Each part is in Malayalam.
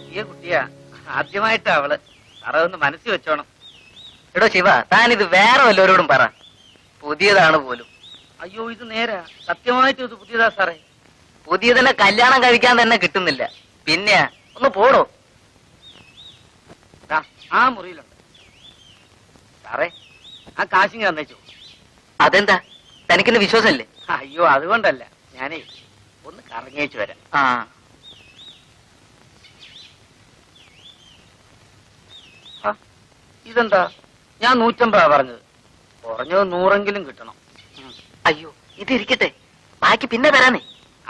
പറ്റിയ കുട്ടിയാ, ആദ്യമായിട്ടാ അവള്. സാറേ ഒന്ന് മനസ്സിൽ വെച്ചോണം. എടോ ശിവ, താനിത് വേറെ വല്ലവരോടും പറ. പുതിയതാണ് പോലും. അയ്യോ ഇത് നേരാ, സത്യമായിട്ടും ഇത് പുതിയതാ സാറേ. പുതിയതിനെ കല്യാണം കഴിക്കാൻ തന്നെ കിട്ടുന്നില്ല. പിന്നെ ഒന്ന് പോടോ. ആ മുറിയിലുണ്ട് സാറേ. ആ കാശിങ് തന്നേച്ചു. അതെന്താ, തനിക്കെന്നെ വിശ്വാസമല്ലേ? അയ്യോ അതുകൊണ്ടല്ല, ഞാനേ ഒന്ന് കറങ്ങിയേച്ചു വരാം. ആ ഇതെന്താ, ഞാൻ 150 പറഞ്ഞത്, കുറഞ്ഞത് 100 കിട്ടണം. അയ്യോ ഇതിരിക്കട്ടെ, ബാക്കി പിന്നെ തരാനേ.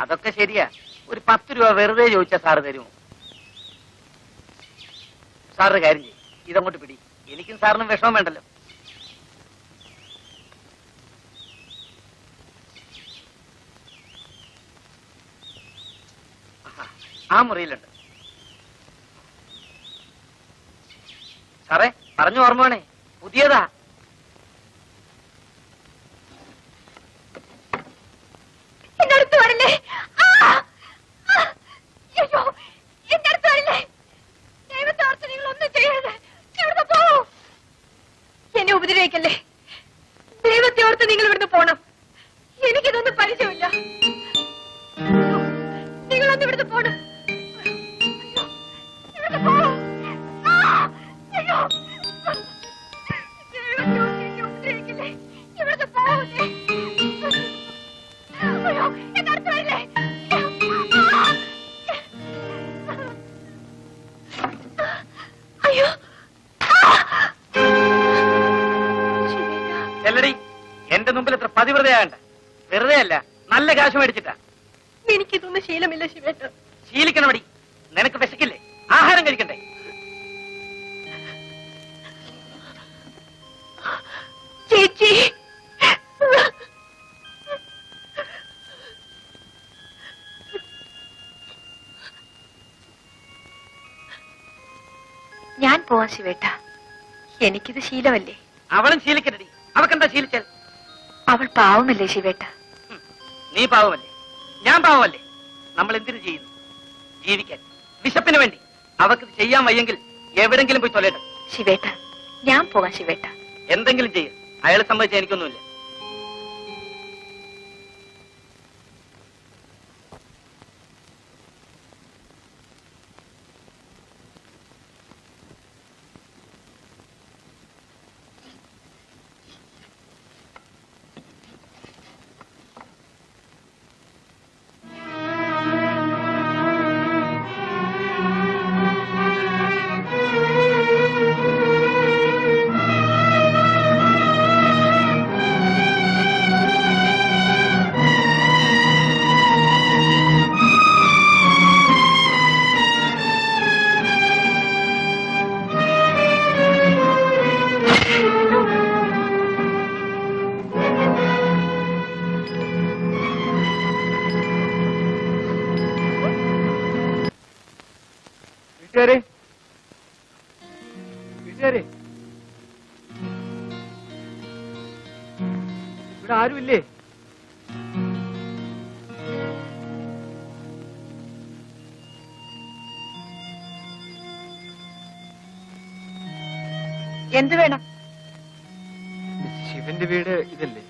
അതൊക്കെ ശരിയാ, ഒരു 10 രൂപ വെറുതെ ചോദിച്ചാ സാറ് തരുമോ? സാറിന് കാര്യം ചെയ്യും, ഇതങ്ങോട്ട് പിടി. എനിക്കും സാറിനും വിഷമം വേണ്ടല്ലോ. ആ മുറിയിലുണ്ട് സാറേ. പറഞ്ഞു ഓർമ്മ വേണേ, പുതിയതാ. എന്നെ ഉപദ്രവിക്കല്ലേ. ദൈവത്തെ ഓർത്ത് നിങ്ങൾ ഇവിടുന്ന് പോണം. എനിക്കിതൊന്നും പരിചയമില്ല. നിങ്ങളൊന്ന് ഇവിടുന്ന് പോണം. ചെല്ലടി, എന്റെ മുമ്പിൽ എത്ര പതിവ്രതയാകണ്ട. വെറുതെ അല്ല, നല്ല കാശ് മേടിച്ചിട്ടാ. എനിക്കിതൊന്നും ശീലമില്ല ശിവേട്ട. ശീലിക്കണമടി, നിനക്ക് വിശക്കില്ലേ? ആഹാരം കഴിക്കണ്ടേ? ചേച്ചി, ഞാൻ പോവാ ശിവേട്ട. എനിക്കിത് ശീലമല്ലേ. അവളും ശീലിക്കണ്ടടി. അവക്കെന്താ ശീലിച്ചാൽ? അവൾ പാവമല്ലേ ശിവേട്ട? നീ പാവമല്ലേ, ഞാൻ പാവമല്ലേ? നമ്മൾ എന്തിനു ചെയ്യുന്നു? ജീവിക്കാൻ, വിശപ്പിന് വേണ്ടി. അവക്ക് ചെയ്യാൻ വയ്യെങ്കിൽ എവിടെങ്കിലും പോയി തൊലയട്ടെ. ശിവേട്ട, ഞാൻ പോകാം ശിവേട്ട. എന്തെങ്കിലും ചെയ്യും, അയാളെ സംബന്ധിച്ച് എനിക്കൊന്നുമില്ല. ഇവിടെ ആരുമില്ലേ? എന്ത് വേണം? ശിവന്റെ വീട് ഇതല്ലേ?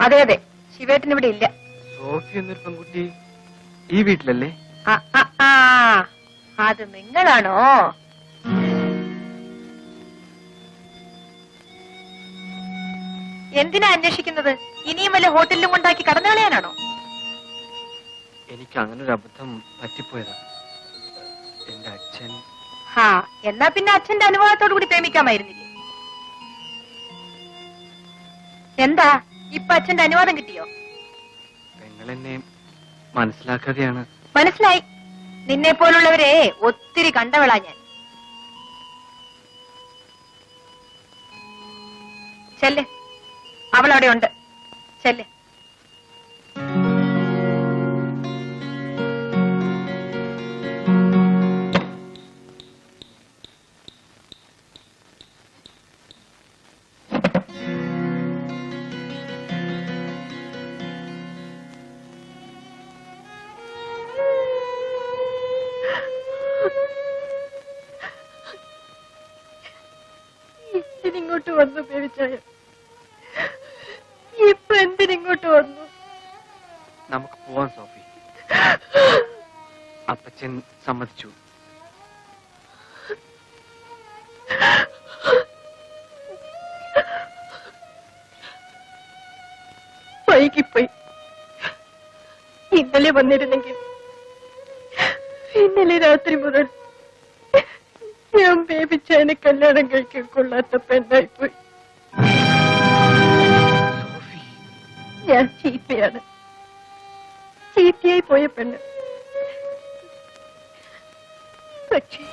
അതെ അതെ, ശിവേട്ടൻ ഇവിടെ ഇല്ല. സോഫി എന്നൊരു പെൺകുട്ടി ഈ വീട്ടിലല്ലേ? അത് നിങ്ങളാണോ? എന്തിനാ അന്വേഷിക്കുന്നത്? ഇനിയും വല്ല ഹോട്ടലിലും കൊണ്ടാക്കി കടന്നു കളയാനാണോ? എനിക്ക് അങ്ങനെ ഒരു അബദ്ധം പറ്റിപ്പോയതാ. എന്റെ അച്ഛൻ. എന്നാ പിന്നെ അച്ഛന്റെ അനുഭവത്തോടു കൂടി പ്രേമിക്കാമായിരുന്നില്ലേ? എന്താ ഇപ്പൊ അച്ഛന്റെ അനുവാദം കിട്ടിയോ? പെങ്ങളെന്നെ മനസ്സിലാക്കാതെയാണ്. മനസ്സിലായി. നിന്നെ പോലുള്ളവരെ ഒത്തിരി കണ്ടവളാ ഞാൻ. ചെല്ല്, അവളവിടെ ഉണ്ട്. ചെല്ല്. ഇങ്ങോട്ട് വന്നു ബേബിച്ചായ? ഇപ്പൊ എന്തിനിങ്ങോട്ട് വന്നു? നമുക്ക് പോവാൻ സോഫി. അപ്പച്ചൻ സമ്മതിച്ചു. വൈകിപ്പോയി. ഇന്നലെ വന്നിരുന്നെങ്കിൽ ഇന്നലെ രാത്രി മുതൽ ഞാൻ ബേബിച്ചായനെ കല്യാണം കഴിക്കാൻ കൊള്ളാത്ത പെണ്ണായിപ്പോയി. ഞാൻ ചീത്തയാണ്, ചീത്തയായി പോയ പെണ്ണ്. പക്ഷേ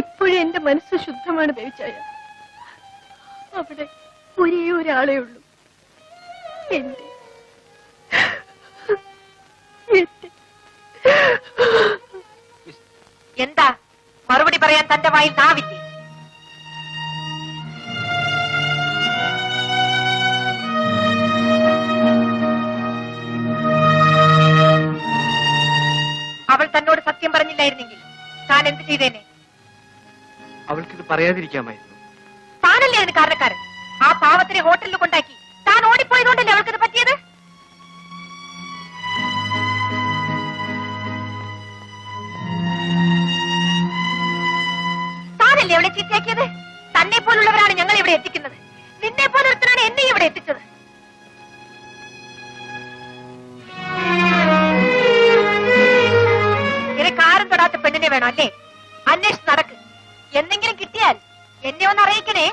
ഇപ്പോഴും എന്റെ മനസ്സ് ശുദ്ധമാണ് ബേബിച്ചായ. അവിടെ ഒരേ ഒരാളേ ഉള്ളൂ, എന്റെ. എന്താ മറുപടി പറയാൻ തന്റെ വായിൽ നാവില്ലേ? അവൾ തന്നോട് സത്യം പറഞ്ഞില്ലായിരുന്നെങ്കിൽ താൻ എന്ത് ചെയ്തേനെ? അവൾക്കിത് പറയാതിരിക്കാമായിരുന്നു. താനല്ലേ അതിന് കാരണക്കാരൻ. ആ പാവത്തിനെ ഹോട്ടലിൽ കൊണ്ടാക്കി താൻ ഓടിപ്പോയതുകൊണ്ടല്ലേ അവൾക്കിത് പറ്റിയത്? താനല്ലേ അവളെ ചീത്തയാക്കിയത്? തന്നെ പോലുള്ളവരാണ് ഞങ്ങൾ ഇവിടെ എത്തിക്കുന്നത്. നിന്നെ പോലൊരുത്തനാണ് എന്നെ ഇവിടെ എത്തിച്ചത്. നിനക്ക് ആരും തൊടാത്ത പെണ്ണിനെ വേണം അല്ലേ? അന്വേഷിച്ച് നടക്ക്. എന്തെങ്കിലും കിട്ടിയാൽ എന്നെ ഒന്ന് അറിയിക്കണേ.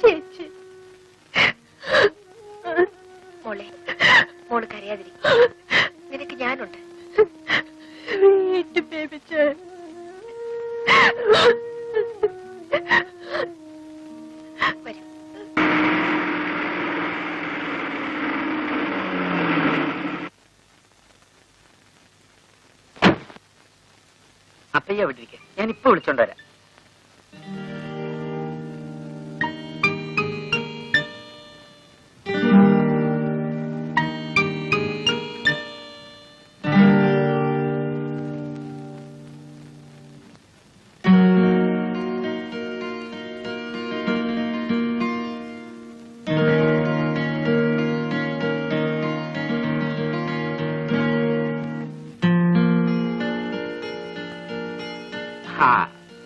ചേച്ചി, മോളെ, മോള് കരയാതിരിക്കും. നിനക്ക് ഞാനുണ്ട്. എന്റെ ബേബിച്ചായ. വരും. അപ്പയ്യ വിട്ടിരിക്കെ, ഞാൻ ഇപ്പൊ വിളിച്ചോണ്ട് വരാം.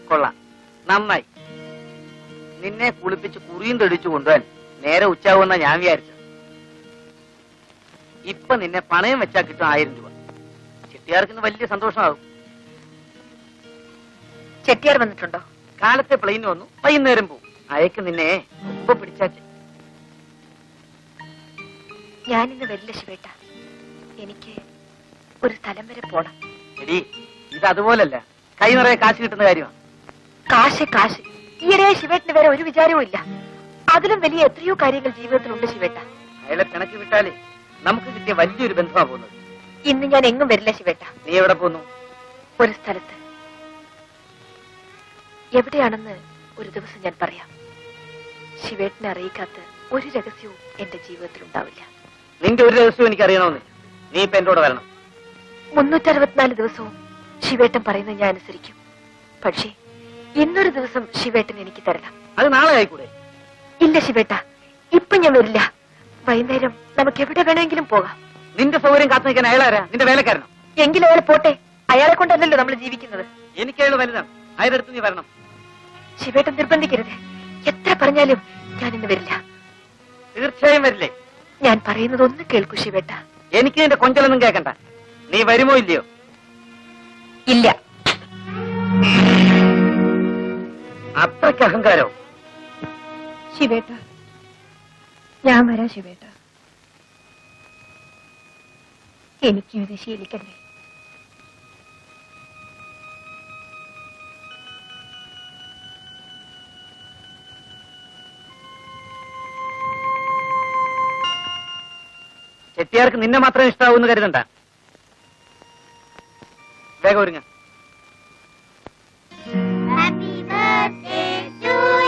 കൊള്ളാം, നന്നായി. നിന്നെ കുളിപ്പിച്ച് കുറിയും തെടിച്ചു കൊണ്ടുപോകാൻ നേരെ ഉച്ചാവുന്ന ഞാൻ വിചാരിച്ചത്. ഇപ്പൊ നിന്നെ പണയം വെച്ചാ കിട്ടും 1000 രൂപ. ചെട്ടിയാർക്കിന്ന് വലിയ സന്തോഷമാകും. ചെട്ടിയാർ വന്നിട്ടുണ്ടോ? കാലത്തെ പ്ലെയിൻ വന്നു, വൈകുന്നേരം പോവും. അയക്ക് നിന്നെ ഒപ്പ പിടിച്ചാച്ച്. ഞാനിന്ന് വരില്ല ശിവേട്ട. എനിക്ക് ഒരു സ്ഥലം വരെ പോണം. എടി, ഇത് അതുപോലല്ല, കൈ നിറയെ കാശ് കിട്ടുന്ന കാര്യമാണ്. കാശ് കാശ്. ഈയിടെ ശിവേട്ടിന് വേറെ ഒരു വിചാരവും ഇല്ല. അതിലും വലിയ എത്രയോ കാര്യങ്ങൾ ജീവിതത്തിലുണ്ട് ശിവേട്ട. അയാളെ പിണക്കി വിട്ടാലേ നമുക്ക് കിട്ടിയ വലിയൊരു ബന്ധമാണ് പോകുന്നത്. ഇന്ന് ഞാൻ എങ്ങും വരില്ല ശിവേട്ട. നീ എവിടെ പോന്നു? ഒരു സ്ഥലത്ത്. എവിടെയാണെന്ന് ഒരു ദിവസം ഞാൻ പറയാം. ശിവേട്ടിനെ അറിയിക്കാത്ത ഒരു രഹസ്യവും എന്റെ ജീവിതത്തിൽ ഉണ്ടാവില്ല. നിന്റെ ഒരു രഹസ്യവും എനിക്ക് അറിയണമെന്നില്ല. നീ ഇപ്പൊ എന്നോട് വരണം. 364 ദിവസവും ശിവേട്ടൻ പറയുന്നത് ഞാൻ അനുസരിക്കും. പക്ഷേ ഇന്നൊരു ദിവസം ശിവേട്ടൻ എനിക്ക് തരണം. അത് നാളെ ആയിക്കൂടെ? ഇല്ല ശിവേട്ട, ഇപ്പൊ ഞാൻ വരില്ല. വൈകുന്നേരം നമുക്ക് എവിടെ വേണമെങ്കിലും പോകാം. നിന്റെ സൗകര്യം കാത്തു നിൽക്കാൻ അയാളാരാ? നിന്റെ വേലക്കാരനോ? എങ്കിലും അയാൾ പോട്ടെ. അയാളെ കൊണ്ടല്ലല്ലോ നമ്മൾ ജീവിക്കുന്നത്. എനിക്ക് അയാൾ വലുതാണ്. അയാളെടുത്ത് നീ വരണം. ശിവേട്ടൻ നിർബന്ധിക്കരുത്. എത്ര പറഞ്ഞാലും ഞാൻ ഇന്ന് വരില്ല. തീർച്ചയായും വരില്ലേ? ഞാൻ പറയുന്നത് ഒന്ന് കേൾക്കൂ ശിവേട്ട. എനിക്ക് നിന്റെ കൊഞ്ചലൊന്നും കേൾക്കണ്ട. നീ വരുമോ ഇല്ലയോ? ഇല്ല. അത്രയ്ക്ക് അഹങ്കാരോ? ശിവേട്ട, ഞാൻ വരാം ശിവേട്ട. എനിക്കും ഇത് ശീലിക്കണ്ടേ? ചെട്ടിയാർക്ക് നിന്നെ മാത്രം ഇഷ്ടാവൂന്ന് കരുതണ്ട. വേഗം ഒരുങ്ങ. birthday to